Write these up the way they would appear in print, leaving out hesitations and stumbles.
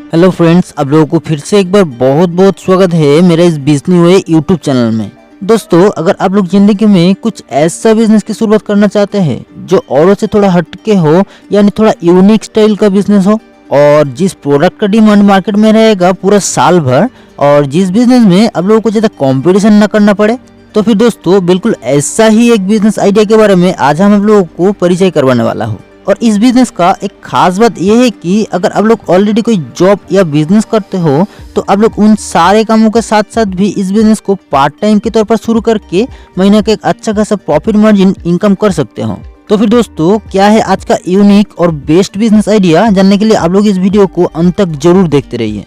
Hello friends, आप लोगों को फिर से एक बार बहुत बहुत स्वागत है मेरे इस बिजनेस वे यूट्यूब चैनल में। दोस्तों, अगर आप लोग जिंदगी में कुछ ऐसा बिजनेस की शुरुआत करना चाहते हैं जो औरों से थोड़ा हटके हो, यानी थोड़ा यूनिक स्टाइल का बिजनेस हो, और जिस प्रोडक्ट का डिमांड मार्केट में रहेगा पूरा साल भर, और जिस बिजनेस में आप लोगों को ज्यादा कंपटीशन न करना पड़े, तो फिर दोस्तों बिल्कुल ऐसा ही एक बिजनेस आइडिया के बारे में आज हम आप लोगों को परिचय करवाने वाला हूँ। और इस बिजनेस का एक खास बात यह है कि अगर आप लोग ऑलरेडी कोई जॉब या बिजनेस करते हो तो आप लोग उन सारे कामों के साथ साथ भी इस बिजनेस को पार्ट टाइम के तौर पर शुरू करके महीने का एक अच्छा खासा प्रॉफिट मार्जिन इनकम कर सकते हो। तो फिर दोस्तों, क्या है आज का यूनिक और बेस्ट बिजनेस आइडिया, जानने के लिए आप लोग इस वीडियो को अंत तक जरूर देखते रहिए।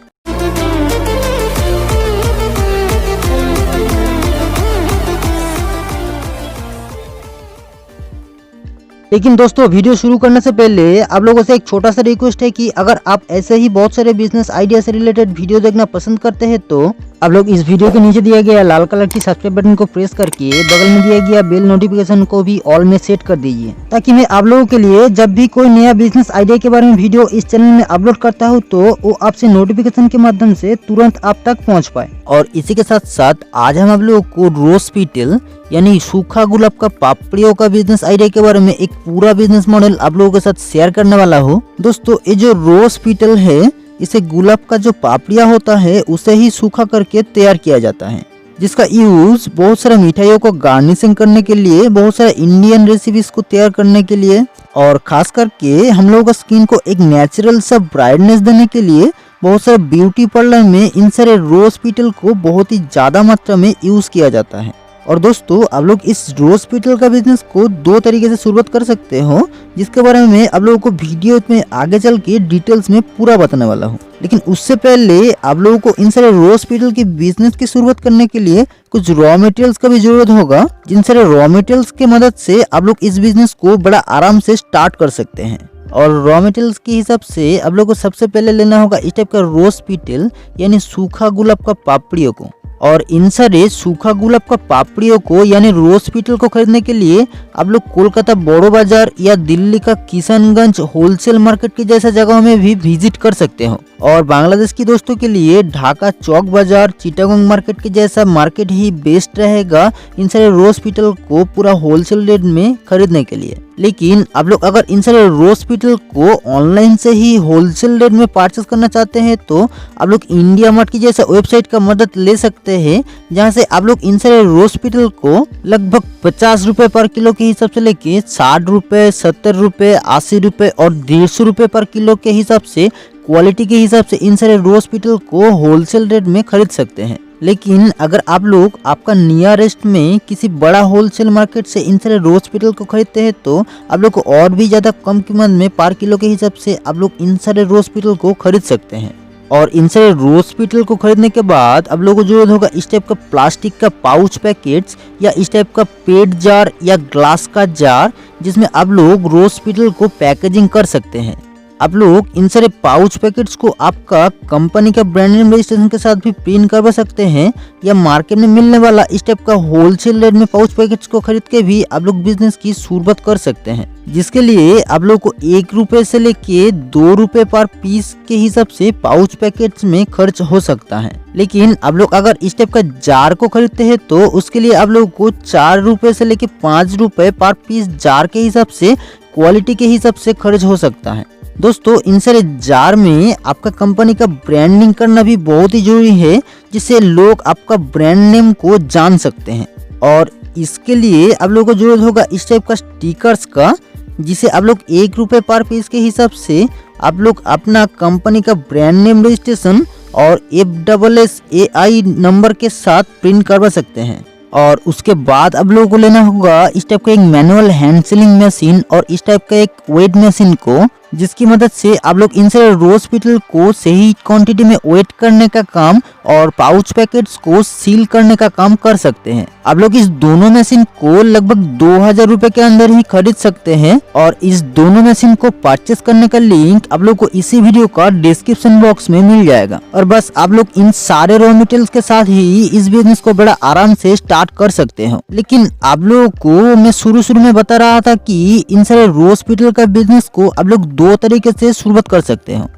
लेकिन दोस्तों, वीडियो शुरू करने से पहले आप लोगों से एक छोटा सा रिक्वेस्ट है कि अगर आप ऐसे ही बहुत सारे बिजनेस आइडिया से रिलेटेड वीडियो देखना पसंद करते हैं तो आप लोग इस वीडियो के नीचे दिया गया लाल कलर की सब्सक्राइब बटन को प्रेस करके बगल में दिया गया बेल नोटिफिकेशन को भी ऑल में सेट कर दीजिए, ताकि मैं आप लोगों के लिए जब भी कोई नया बिजनेस आइडिया के बारे में वीडियो इस चैनल में अपलोड करता हूँ तो वो आपसे नोटिफिकेशन के माध्यम से तुरंत आप तक पहुँच पाए। और इसी के साथ साथ आज हम आप लोगों को रोज पीटल यानी सूखा गुलाब का पापड़ियों का बिजनेस आइडिया के बारे में एक पूरा बिजनेस मॉडल आप लोगों के साथ शेयर करने वाला हूँ। दोस्तों, ये जो रोज पीटल है, इसे गुलाब का जो पापड़िया होता है उसे ही सूखा करके तैयार किया जाता है, जिसका यूज बहुत सारे मिठाइयों को गार्निशिंग करने के लिए, बहुत सारे इंडियन रेसिपीज को तैयार करने के लिए, और खास करके हम लोगों का स्किन को एक नेचुरल सा ब्राइटनेस देने के लिए बहुत सारे ब्यूटी पार्लर में इन सारे रोज पीटल को बहुत ही ज्यादा मात्रा में यूज किया जाता है। और दोस्तों, आप लोग इस रोज पीटल का बिजनेस को दो तरीके से शुरुआत कर सकते हो, जिसके बारे में आप लोगों को वीडियो में आगे चल के डिटेल्स में पूरा बताने वाला हूँ। लेकिन उससे पहले आप लोगों को इन सारे रोज पीटल के बिजनेस की शुरुआत करने के लिए कुछ रॉ मटेरियल्स का भी जरूरत होगा, जिन सारे रॉ मटेरियल्स की मदद से आप लोग इस बिजनेस को बड़ा आराम से स्टार्ट कर सकते हैं। और रॉ मटेरियल्स के हिसाब से आप लोगों को सबसे पहले लेना होगा इस टाइप का रोज पीटल यानी सूखा गुलाब का पापड़ियों को। और इन सारे सूखा गुलाब का पापड़ियों को यानी रोज पीटल को खरीदने के लिए आप लोग कोलकाता बड़ो बाजार या दिल्ली का किशनगंज होलसेल मार्केट के जैसा जगहों में भी विजिट कर सकते हो। और बांग्लादेश की दोस्तों के लिए ढाका चौक बाजार, चिटागोंग मार्केट के जैसा मार्केट ही बेस्ट रहेगा इन सारे रोज पीटल को पूरा होलसेल रेट में खरीदने के लिए। लेकिन आप लोग अगर इन सारे रोज पीटल को ऑनलाइन से ही होलसेल रेट में परचेस करना चाहते हैं तो आप लोग इंडिया मार्ट की जैसा वेबसाइट का मदद ले सकते हैं, जहां से आप लोग इन सारे रोज पीटल को लगभग 50 रुपए पर किलो के हिसाब से लेके 60 रुपए, 70 रुपए, 80 रुपए और 150 रुपए पर किलो के हिसाब से, क्वालिटी के हिसाब से इन सारे रोज पीटल को होलसेल रेट में खरीद सकते हैं। लेकिन अगर आप लोग आपका नियरेस्ट में किसी बड़ा होलसेल मार्केट से इन सारे रोज पीटल को खरीदते हैं तो आप लोग को और भी ज्यादा कम कीमत में पर किलो के हिसाब से आप लोग इन सारे रोज पीटल को खरीद सकते हैं। और इन सारे रोज पीटल को खरीदने के बाद आप लोगों को जरूरत होगा इस टाइप का प्लास्टिक का पाउच पैकेट्स या इस टाइप का पेट जार या ग्लास का जार, जिसमें आप लोग रोज पीटल को पैकेजिंग कर सकते हैं। आप लोग इन सारे पाउच पैकेट्स को आपका कंपनी का ब्रांड नेम रजिस्ट्रेशन के साथ भी प्रिंट करवा सकते हैं, या मार्केट में मिलने वाला इस टाइप का होलसेल रेट में पाउच पैकेट्स को खरीद के भी आप लोग बिजनेस की शुरुआत कर सकते हैं, जिसके लिए आप लोग को 1 रुपए से लेके 2 रुपए पर पीस के हिसाब से पाउच पैकेट्स में खर्च हो सकता है। लेकिन आप लोग अगर इस टाइप का जार को खरीदते हैं तो उसके लिए आप लोग को 4 रुपए से लेके 5 रुपए पर पीस जार के हिसाब से, क्वालिटी के हिसाब से खर्च हो सकता है। दोस्तों, इन सारे जार में आपका कंपनी का ब्रांडिंग करना भी बहुत ही जरूरी है, जिससे लोग आपका ब्रांड नेम को जान सकते हैं। और इसके लिए आप लोगों को जरूरत होगा इस टाइप का स्टिकर्स का, जिसे आप लोग 1 रुपए पर पीस के हिसाब से आप लोग अपना कंपनी का ब्रांड नेम रजिस्ट्रेशन और FSSAI नंबर के साथ प्रिंट करवा सकते हैं। और उसके बाद आप लोगों को लेना होगा इस टाइप का एक मैनुअल हैंड सीलिंग मशीन और इस टाइप का एक वेट मशीन को, जिसकी मदद से आप लोग इन सारे रोज पीटल को सही क्वांटिटी में वेट करने का काम और पाउच पैकेट्स को सील करने का काम कर सकते हैं। आप लोग इस दोनों मशीन को लगभग 2000 रुपए के अंदर ही खरीद सकते हैं। और इस दोनों मशीन को परचेस करने का लिंक आप लोग को इसी वीडियो का डिस्क्रिप्शन बॉक्स में मिल जाएगा। और बस आप लोग इन सारे रॉ मटेरियल्स के साथ ही इस बिजनेस को बड़ा आराम से स्टार्ट कर सकते हो। लेकिन आप लोगों को मैं शुरू में बता रहा था कि इन सारे रोज पीटल का बिजनेस को आप लोग 2 तरीके से शुरुआत कर सकते हो।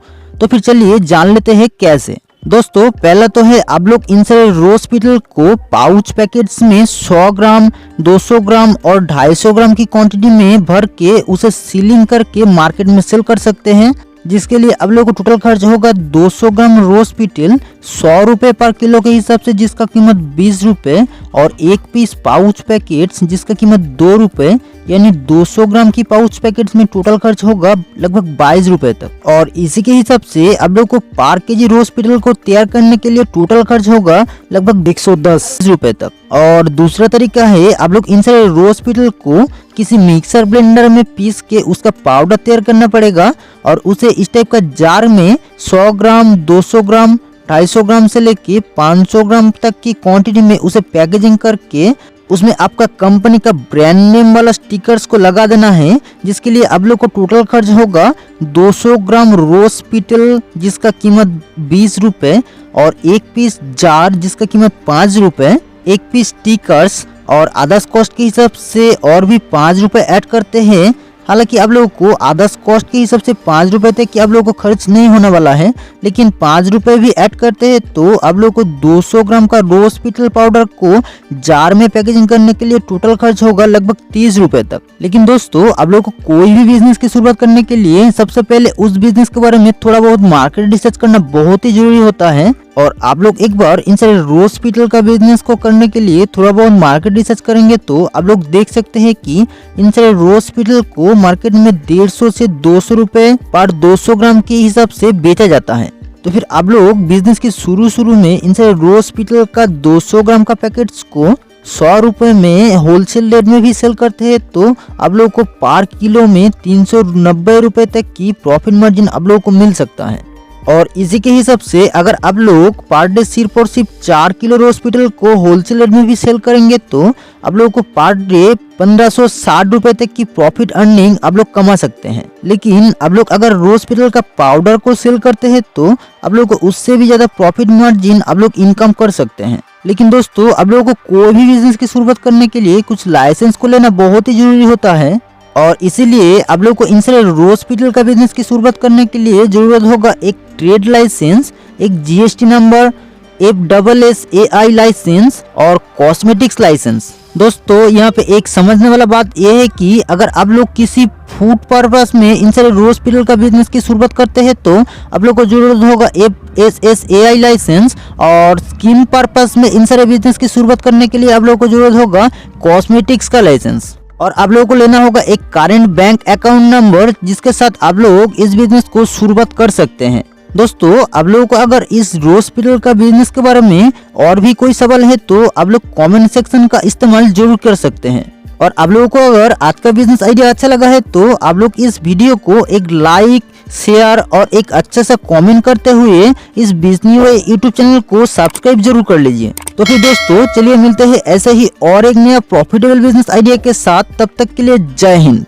तो फिर चलिए जान लेते हैं कैसे। दोस्तों पहला तो है आप लोग इन सारे रोज पीटल को पाउच पैकेट्स में 100 ग्राम, 200 ग्राम और 250 ग्राम की क्वांटिटी में भर के उसे सीलिंग करके मार्केट में सेल कर सकते हैं, जिसके लिए आप लोगों को टोटल खर्च होगा 200 ग्राम रोज पीटल 100 रुपए पर किलो के हिसाब से, जिसका कीमत 20 रुपए, और एक पीस पाउच पैकेट्स जिसका कीमत 2 रुपए, यानी 200 ग्राम की पाउच पैकेट्स में टोटल खर्च होगा लगभग 22 रुपए तक। और इसी के हिसाब से आप लोग को पर केजी रोज पीटल को तैयार करने के लिए टोटल खर्च होगा लगभग 110 रुपए तक। और दूसरा तरीका है आप लोग इन सारे रोज पीटल को किसी मिक्सर ब्लेंडर में पीस के उसका पाउडर तैयार करना पड़ेगा और उसे इस टाइप का जार में 100 ग्राम, 200 ग्राम, 250 ग्राम से लेके 500 ग्राम तक की क्वांटिटी में उसे पैकेजिंग करके उसमें आपका कंपनी का ब्रांड नेम वाला स्टिकर्स को लगा देना है, जिसके लिए आप लोग को टोटल खर्च होगा 200 ग्राम रोज पीटल जिसका कीमत 20 रुपए, और एक पीस जार जिसका कीमत 5 रुपए, एक पीस स्टिकर्स, और अदर्स कॉस्ट के हिसाब से और भी 5 रुपए ऐड करते हैं। हालांकि आप लोगों को अदर्स कॉस्ट के हिसाब से 5 रुपए तक कि आप लोगों को खर्च नहीं होने वाला है, लेकिन 5 रुपए भी ऐड करते हैं तो आप लोगों को 200 ग्राम का रोज पीटल पाउडर को जार में पैकेजिंग करने के लिए टोटल खर्च होगा लगभग 30 रुपए तक। लेकिन दोस्तों आप लोगों को कोई भी बिजनेस की शुरुआत करने के लिए सबसे पहले उस बिजनेस के बारे में थोड़ा बहुत मार्केट रिसर्च करना बहुत ही जरूरी होता है। और आप लोग एक बार इन सारे रोज पीटल का बिजनेस को करने के लिए थोड़ा बहुत मार्केट रिसर्च करेंगे तो आप लोग देख सकते हैं कि इन सारे रोज पीटल को मार्केट में 150 से 200 रुपए पर 200 ग्राम के हिसाब से बेचा जाता है। तो फिर आप लोग बिजनेस के शुरू में इन सारे रोज पीटल का 200 ग्राम का पैकेट्स को 100 रुपए में होलसेल रेट में भी सेल करते हैं तो आप लोग को पर किलो में 390 रुपए तक की प्रॉफिट मार्जिन आप लोगों को मिल सकता है। और इसी के हिसाब से अगर आप लोग पर डे सिर्फ और सिर्फ 4 किलो रोज पीटल को होलसेल रेट में भी सेल करेंगे तो आप लोगों को पर डे 1560 रुपए तक की प्रॉफिट अर्निंग आप लोग कमा सकते हैं। लेकिन आप लोग अगर रोज पीटल का पाउडर को सेल करते हैं तो आप लोग को उससे भी ज्यादा प्रॉफिट मार्जिन आप लोग इनकम कर सकते हैं। लेकिन दोस्तों आप लोगों को कोई भी बिजनेस की शुरुआत करने के लिए कुछ लाइसेंस को लेना बहुत ही जरूरी होता है, और इसीलिए आप लोग को इन सारे रोज पीटल का बिजनेस की शुरुआत करने के लिए जरूरत होगा एक ट्रेड लाइसेंस, एक जीएसटी नंबर, FSSAI लाइसेंस और कॉस्मेटिक्स लाइसेंस। दोस्तों यहाँ पे एक समझने वाला बात यह है कि अगर आप लोग किसी फूड पर्पस में इन सारे रोज पीटल का बिजनेस की शुरुआत करते हैं तो आप लोग को जरूरत होगा FSSAI लाइसेंस, और स्किन पर्पस में इन सारे बिजनेस की शुरुआत करने के लिए आप लोग को जरूरत होगा कॉस्मेटिक्स का लाइसेंस, और आप लोगों को लेना होगा एक करेंट बैंक अकाउंट नंबर जिसके साथ आप लोग इस बिजनेस को शुरुआत कर सकते हैं। दोस्तों आप लोगों को अगर इस रोज पीटल का बिजनेस के बारे में और भी कोई सवाल है तो आप लोग कमेंट सेक्शन का इस्तेमाल जरूर कर सकते हैं। और आप लोगों को अगर आज का बिजनेस आइडिया अच्छा लगा है तो आप लोग इस वीडियो को एक लाइक, शेयर और एक अच्छा सा कमेंट करते हुए इस बिजनेस यूट्यूब चैनल को सब्सक्राइब जरूर कर लीजिए। तो फिर दोस्तों चलिए मिलते हैं ऐसे ही और एक नया प्रॉफिटेबल बिजनेस आइडिया के साथ, तब तक के लिए जय हिंद।